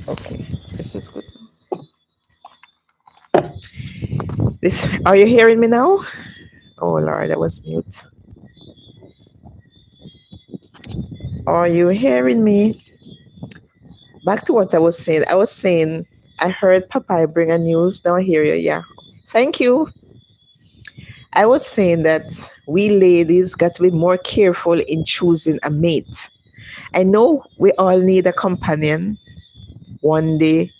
Okay, this is good. This, are you hearing me now? Oh Lord, I was mute. Are you hearing me? Back to what I was saying. I was saying I heard Popeye bring a news. Now I hear you. Yeah. Thank you. I was saying that we ladies got to be more careful in choosing a mate. I know we all need a companion one day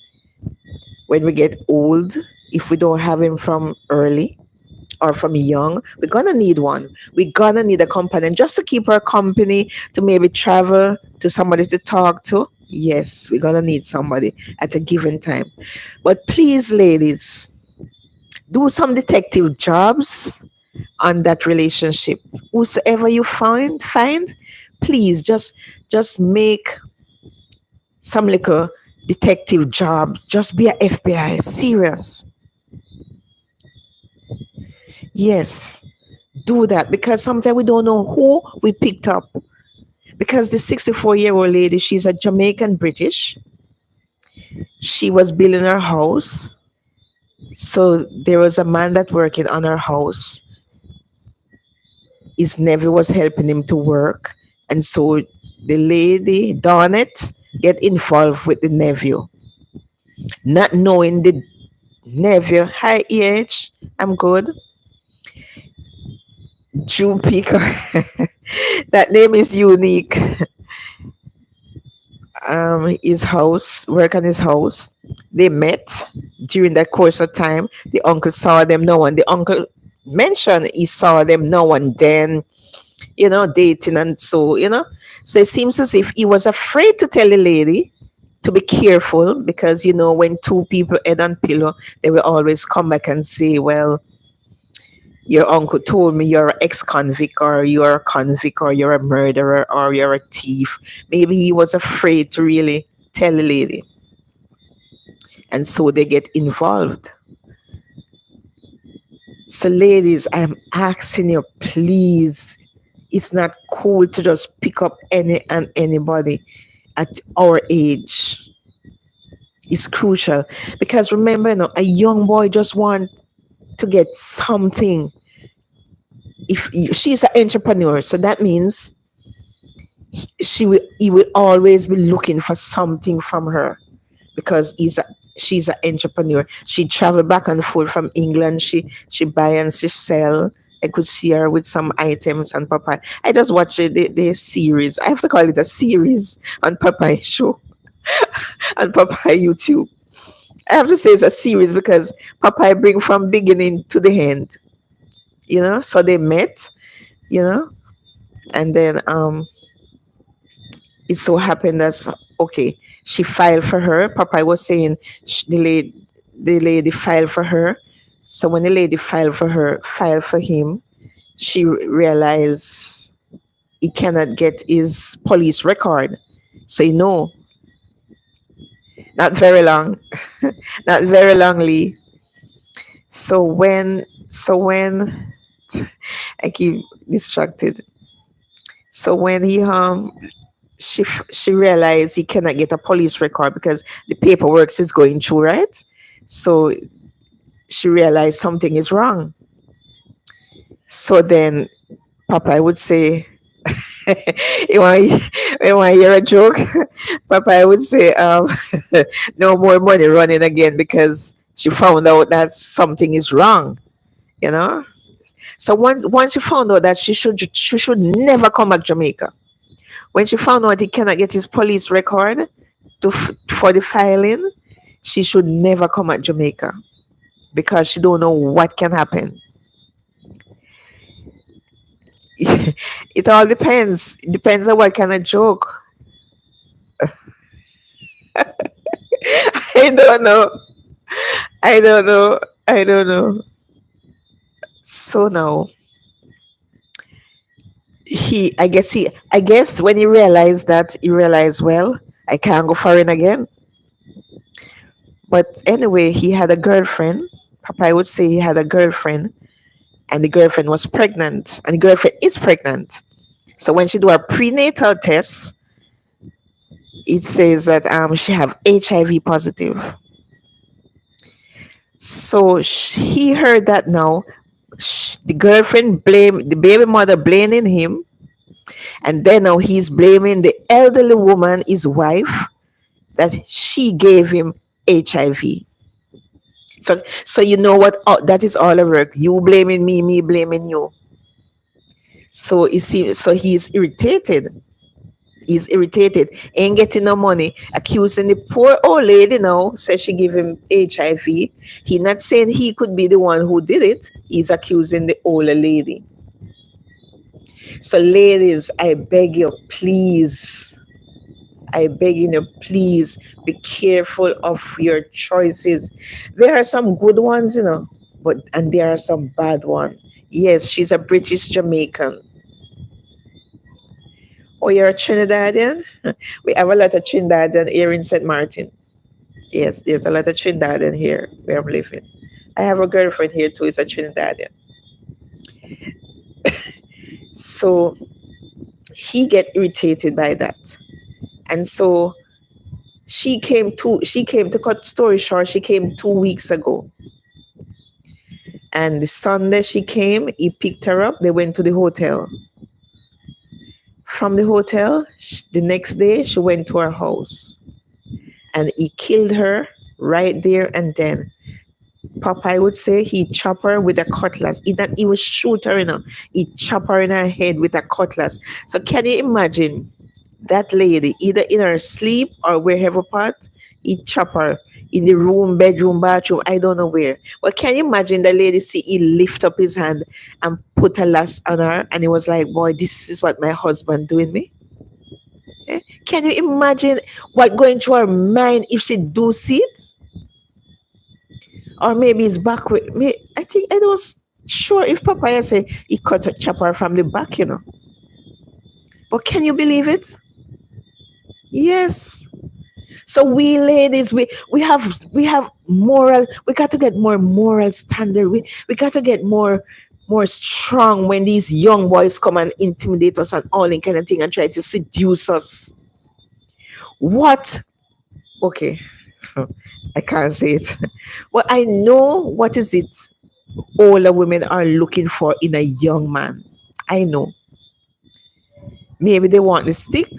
when we get old. If we don't have him from early or from young, we're gonna need one. We're gonna need a companion just to keep our company, to maybe travel, to somebody to talk to. Yes, we're gonna need somebody at a given time. But please, ladies, do some detective jobs on that relationship. Whosoever you find, please just make some little detective jobs. Just be a FBI. Serious. Yes. Do that because sometimes we don't know who we picked up. Because the 64-year-old lady, she's a Jamaican British. She was building her house. So there was a man that working on her house. His nephew was helping him to work. And so the lady, darn it, get involved with the nephew. Not knowing the nephew, hi EH, I'm good. Drew Peacock. That name is unique. His house, work on his house. They met during that course of time. The uncle saw them now and the uncle mentioned he saw them now and then, dating and so. So it seems as if he was afraid to tell the lady to be careful because when two people head on pillow, they will always come back and say, well, your uncle told me you're an ex-convict or you're a convict or you're a murderer or you're a thief. Maybe he was afraid to really tell the lady. And so they get involved. So ladies, I'm asking you, please, it's not cool to just pick up any and anybody at our age. It's crucial because remember, a young boy just want to get something. If she's an entrepreneur, so that means he will always be looking for something from her because she's an entrepreneur. She traveled back and forth from England. She buy and she sell. I could see her with some items on Popeye. I just watched the series. I have to call it a series on Popeye show on Popeye YouTube. I have to say it's a series because Popeye bring from beginning to the end. So they met. You know, and then it so happened that okay, she filed for her. Papa was saying the lady filed for her. So when the lady filed for him, she realized he cannot get his police record. So not very long, not very longly. So when I keep distracted. So when she realized he cannot get a police record because the paperwork is going through, right? So she realized something is wrong. So then Papa I would say, you want you want to hear a joke? Papa I would say, no more money running again because she found out that something is wrong, you know. So once she found out that she should never come back Jamaica. When she found out he cannot get his police record for the filing, she should never come at Jamaica because she don't know what can happen. It all depends. It depends on what kind of joke. I don't know. I don't know. I don't know. So now I guess when he realized that, he realized, well, I can't go foreign again. But anyway, he had a girlfriend. Papa I would say he had a girlfriend, and the girlfriend was pregnant, and the girlfriend is pregnant. So when she do her prenatal test, It says that she have HIV positive. So he heard that now. The girlfriend blame the baby mother blaming him, and then now he's blaming the elderly woman, his wife, that she gave him HIV. So you know what? That is all a work. You blaming me, me blaming you. So you see, so he's irritated. He's irritated, ain't getting no money, accusing the poor old lady now, says she gave him HIV. He not saying he could be the one who did it. He's accusing the older lady. So ladies, I beg you, please. I beg you, please be careful of your choices. There are some good ones, but and there are some bad ones. Yes, she's a British Jamaican. Oh, you're a Trinidadian? We have a lot of Trinidadian here in St. Martin. Yes, there's a lot of Trinidadian here where I'm living. I have a girlfriend here too, is a Trinidadian. So he get irritated by that. And so she came to cut story short, she came 2 weeks ago. And the Sunday she came, he picked her up, they went to the hotel. From the hotel, the next day she went to her house. And he killed her right there and then. Popeye would say he chopped her with a cutlass. He not even shoot her, He chopped her in her head with a cutlass. So can you imagine that lady, either in her sleep or wherever part, he chopped her in the room, bedroom, bathroom, I don't know where. But can you imagine the lady see he lift up his hand and put a lash on her and he was like, boy, this is what my husband doing me? Eh? Can you imagine what going through her mind if she do see it? Or maybe it's back with me. I think I was sure if Papaya say he cut a chopper from the back. But can you believe it? Yes. So we ladies, we have moral. We got to get more moral standard. We got to get more strong when these young boys come and intimidate us and all that kind of thing and try to seduce us. What? Okay, I can't say it. Well, I know what is it older women are looking for in a young man. I know. Maybe they want the stick.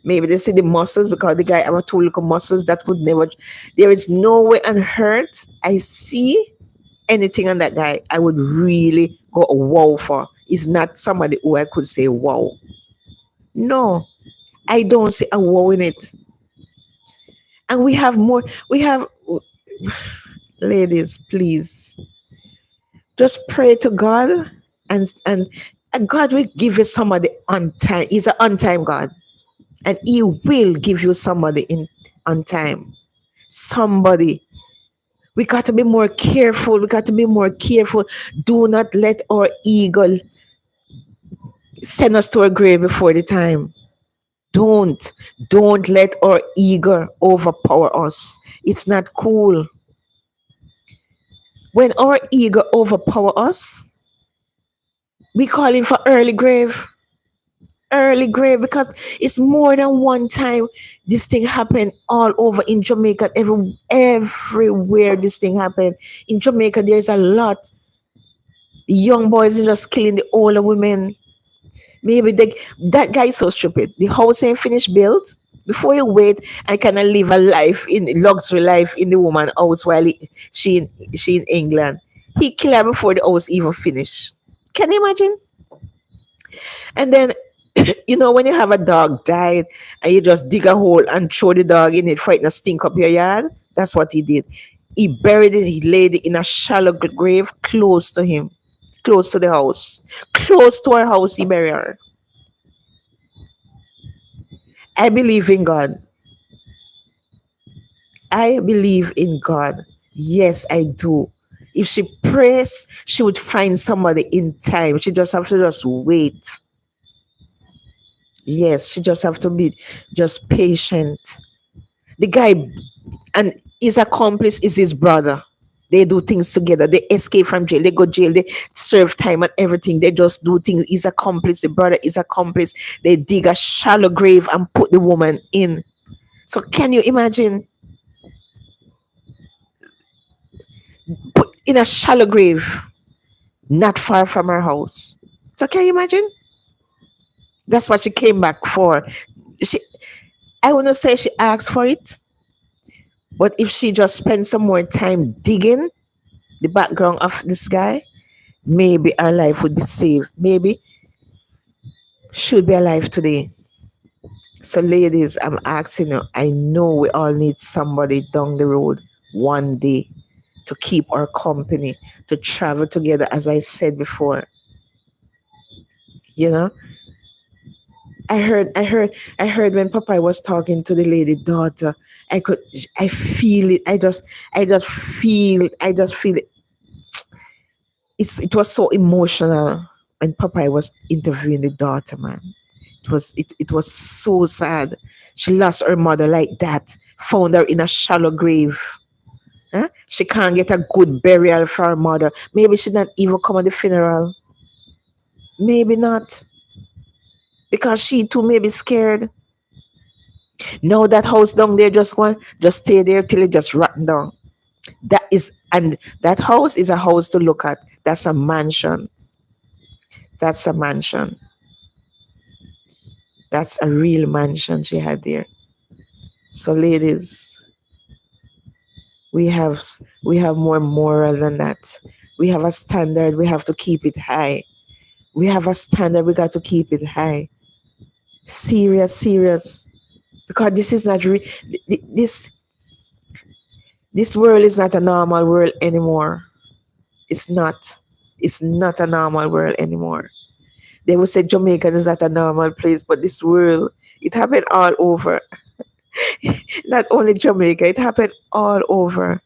Maybe they see the muscles because the guy have a two little muscles that would never. There is no way on earth I see anything on that guy I would really go wow for. Is not somebody who I could say wow. No, I don't see a wow in it. And we have more. We have ladies, please just pray to God and God will give you somebody on time. He's an on time God. And he will give you somebody in on time. Somebody. We got to be more careful. We got to be more careful. Do not let our ego send us to our grave before the time. Don't let our ego overpower us. It's not cool. When our ego overpower us, we call it for early grave. Early grave, because it's more than one time this thing happened all over in Jamaica. Everywhere this thing happened. In Jamaica, there's a lot. The young boys are just killing the older women. Maybe that guy is so stupid. The house ain't finished built. Before you wait, I cannot live a life in luxury life in the woman house while she in England. He killed her before the house even finished. Can you imagine? And then when you have a dog died and you just dig a hole and throw the dog in it for it to stink up your yard, that's what he did. He buried it, he laid it in a shallow grave close to him, close to the house, close to our house, he buried her. I believe in God. I believe in God. Yes, I do. If she prays, she would find somebody in time. She just have to just wait. Yes, she just have to be just patient. The guy and his accomplice is his brother. They do things together. They escape from jail. They go jail. They serve time and everything. They just do things. His accomplice, the brother is accomplice. They dig a shallow grave and put the woman in. So can you imagine put in a shallow grave not far from her house? So can you imagine? That's what she came back for. She, I wouldn't say she asked for it, but if she just spent some more time digging the background of this guy, maybe her life would be saved. Maybe she would be alive today. So, ladies, I'm asking you, I know we all need somebody down the road one day to keep our company, to travel together, as I said before. You know, I heard when Papa was talking to the lady daughter. I feel it. I just feel it. It was so emotional when Papa was interviewing the daughter, man. It was so sad. She lost her mother like that. Found her in a shallow grave. Huh? She can't get a good burial for her mother. Maybe she not even come at the funeral. Maybe not. Because she too may be scared. No, that house down there just stay there till it just rotten down. And that house is a house to look at. That's a mansion. That's a mansion. That's a real mansion she had there. So ladies, we have we have more moral than that. We have a standard, we have to keep it high. We have a standard, we got to keep it high. Serious, serious. Because this is not this world is not a normal world anymore. It's not. It's not a normal world anymore. They would say Jamaica is not a normal place, but this world, it happened all over. Not only Jamaica, it happened all over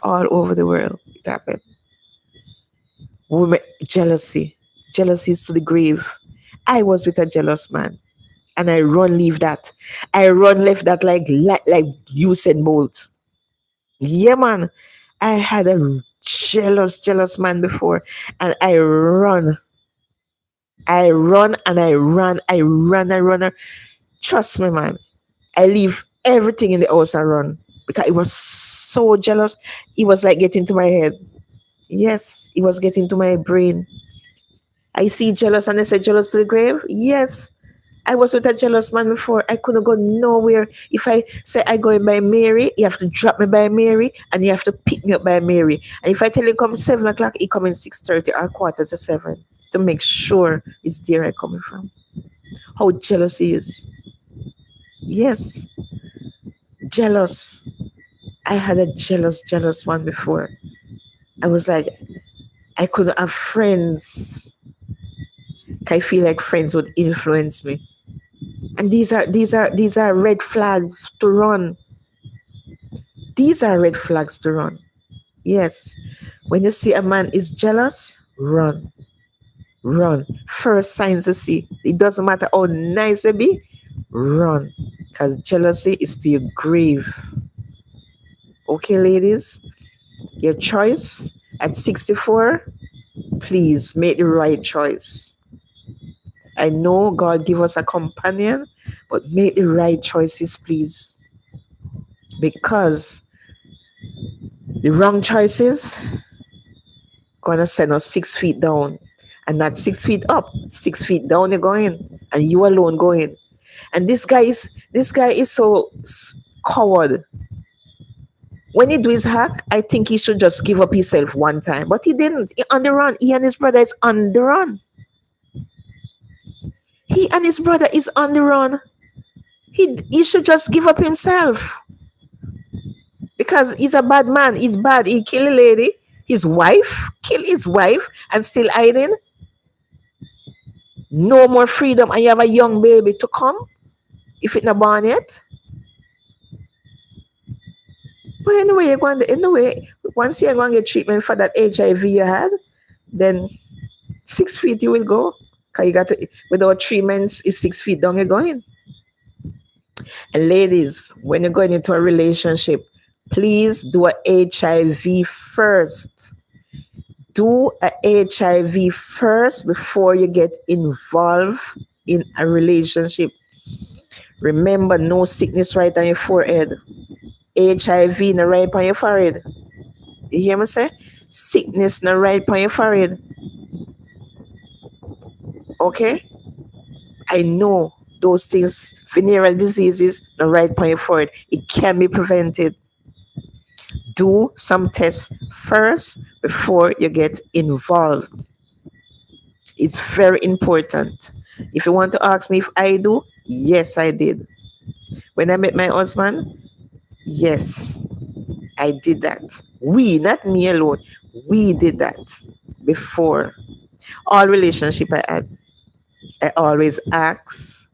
the world. It happened. Women, jealousy, jealousy is to the grave. I was with a jealous man, and I run leave that. I run left that like Usain Bolt. Yeah, man. I had a jealous man before, and I run and I run, I run. Trust me, man. I leave everything in the house and run because it was so jealous. It was like getting to my head. Yes, it was getting to my brain. I see jealous and I said jealous to the grave. Yes, I was with a jealous man before. I couldn't go nowhere. If I say I go by Mary, you have to drop me by Mary and you have to pick me up by Mary. And if I tell you come 7 o'clock, he come in 6:30 or quarter to 7 to make sure it's there I coming from. How jealous he is. Yes, jealous. I had a jealous one before. I was like, I couldn't have friends. I feel like friends would influence me. And these are red flags to run. These are red flags to run. Yes. When you see a man is jealous, run. Run. First signs to see. It doesn't matter how nice it be, run. Because jealousy is to your grave. Okay, ladies? Your choice at 64, please make the right choice. I know God give us a companion, but make the right choices, please. Because the wrong choices gonna send us 6 feet down. And not 6 feet up, 6 feet down you're going. And you alone going. And this guy is so coward. When he do his hack, I think he should just give up himself one time. But he didn't. He on the run. He and his brother is on the run. He and his brother is on the run. He should just give up himself. Because he's a bad man. He's bad. He kill a lady, kill his wife, and still hiding. No more freedom, and you have a young baby to come if it's not born yet. But anyway, once you're going to get treatment for that HIV you had, then 6 feet you will go. Because you got to, without treatments, it's 6 feet down you're going. And ladies, when you're going into a relationship, please do a HIV first. Do a HIV first before you get involved in a relationship. Remember, no sickness right on your forehead. HIV no right on your forehead. You hear me say? Sickness no right on your forehead. Okay? I know those things, venereal diseases, no right on your forehead. It can be prevented. Do some tests first before you get involved. It's very important. If you want to ask me if I do, yes, I did. When I met my husband, yes, I did that. We, not me alone, we did that before. All relationship I had, I always ask.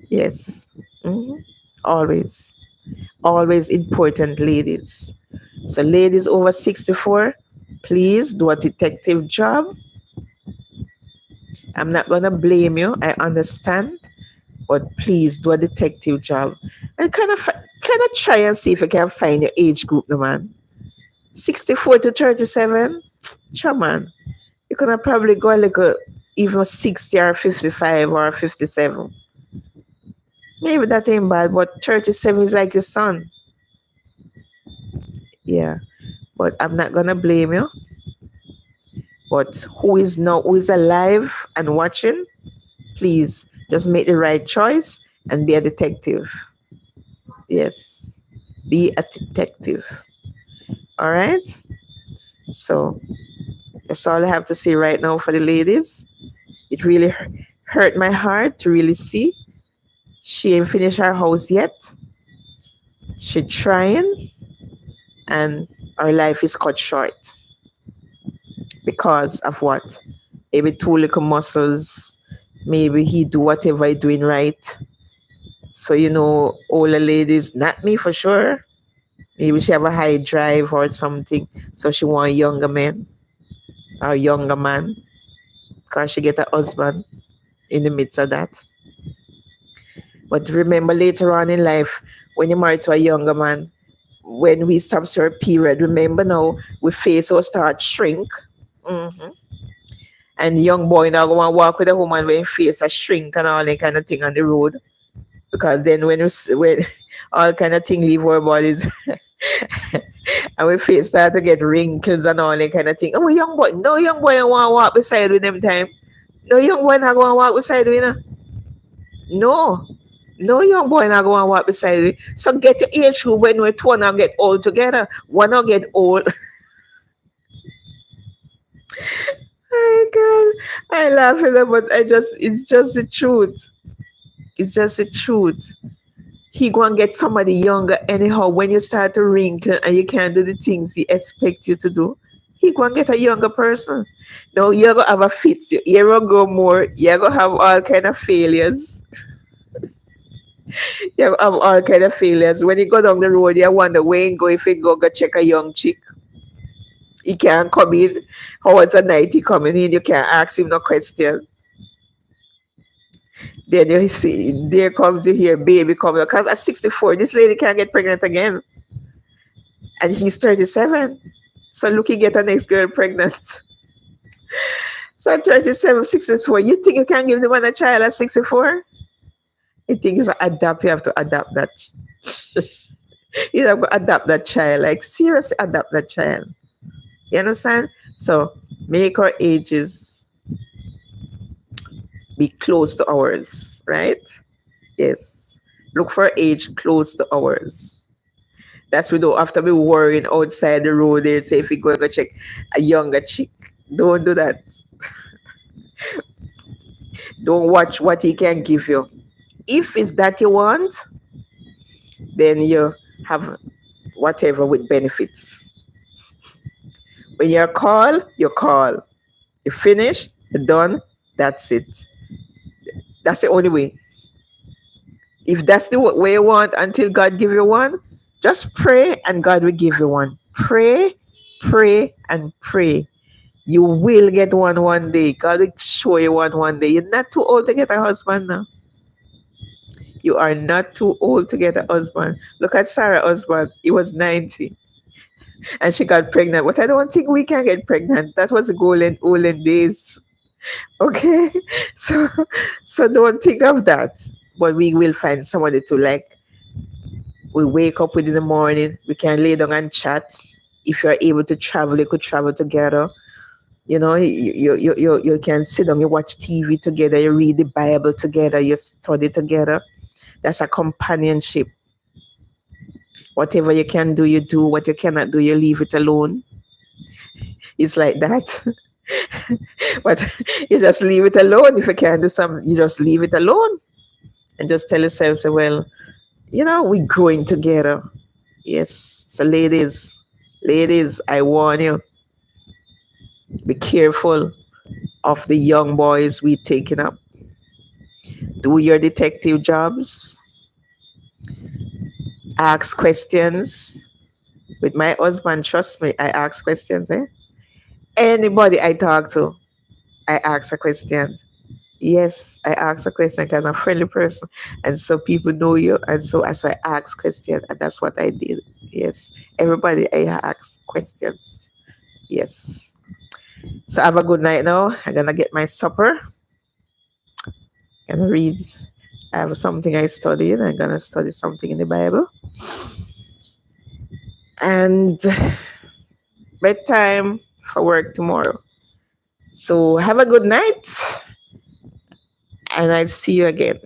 Yes. Mhm. Always. Always important, ladies. So, ladies over 64, please do a detective job. I'm not going to blame you. I understand. But please do a detective job and kind of try and see if you can find your age group, no man. 64 to 37, sure, man. You could have probably go like even 60 or 55 or 57. Maybe that ain't bad, but 37 is like your son. Yeah, but I'm not gonna blame you. But who is alive and watching, please just make the right choice and be a detective. Yes, be a detective. All right. So that's all I have to say right now for the ladies. It really hurt my heart to really see she ain't finished her house yet. She trying, and our life is cut short because of what? Maybe two little muscles. Maybe he do whatever he doing right. So older ladies, not me for sure. Maybe she have a high drive or something. So she want younger men or younger man because she get a husband in the midst of that. But remember later on in life, when you're married to a younger man, when we stop our period, remember now, we face will start shrink. Hmm. And the young boy now go and walk with a woman when face a shrink and all that kind of thing on the road. Because then when all kind of thing leave our bodies and we face start to get wrinkles and all that kind of thing. Oh, young boy, no young boy want to walk beside with them time. No young boy not going to walk beside with you. No. No young boy not going to walk beside you. So get your age group when we two now get old together. One not get old. Oh God. I laugh at that, but it's just the truth. It's just the truth. He go and get somebody younger anyhow. When you start to wrinkle and you can't do the things he expect you to do, he go and get a younger person. Now you're gonna have a fit. You're gonna grow more. You're gonna have all kind of failures. You have all kind of failures. When you go down the road, you wonder where you go if you go check a young chick. He can't come in. How was a night he coming in? You can't ask him no question. Then you see, there comes you hear baby coming. Because at 64, this lady can't get pregnant again. And he's 37. So look, he get a next girl pregnant. So at 37, 64, you think you can give the man a child at 64? You think it's adapt, you have to adapt that. You have to adapt that child. Like seriously adapt that child. You understand? So make our ages be close to ours, right? Yes. Look for age close to ours. That's we don't have to be worrying outside the road there. Say if we go check a younger chick. Don't do that. Don't watch what he can give you. If it's that you want, then you have whatever with benefits. When you're called, you call. You finish, you're done, that's it. That's the only way. If that's the way you want until God give you one, just pray and God will give you one. Pray, pray, and pray. You will get one day. God will show you one day. You're not too old to get a husband now. You are not too old to get a husband. Look at Sarah's husband. He was 90 and she got pregnant. But I don't think we can get pregnant. That was the olden days. Okay? So don't think of that. but we will find somebody to like. We wake up within the morning. We can lay down and chat. If you're able to travel, you could travel together. You can sit down, you watch TV together, you read the Bible together, you study together. That's a companionship. Whatever you can do, you do. What you cannot do, you leave it alone. It's like that. But you just leave it alone. If you can't do something, you just leave it alone and just tell yourself, say, well, we're growing together. Yes. So ladies, I warn you, be careful of the young boys we taking up. Do your detective jobs. Ask questions. With my husband, trust me, I ask questions. Anybody I talk to, I ask a question. Yes, I ask a question because I'm a friendly person, and so people know you, and so as I ask questions, and that's what I did. Yes, everybody I ask questions. Yes. So have a good night now. I'm gonna get my supper and read. I have something I studied. I'm gonna study something in the Bible. And bedtime for work tomorrow. So have a good night and I'll see you again.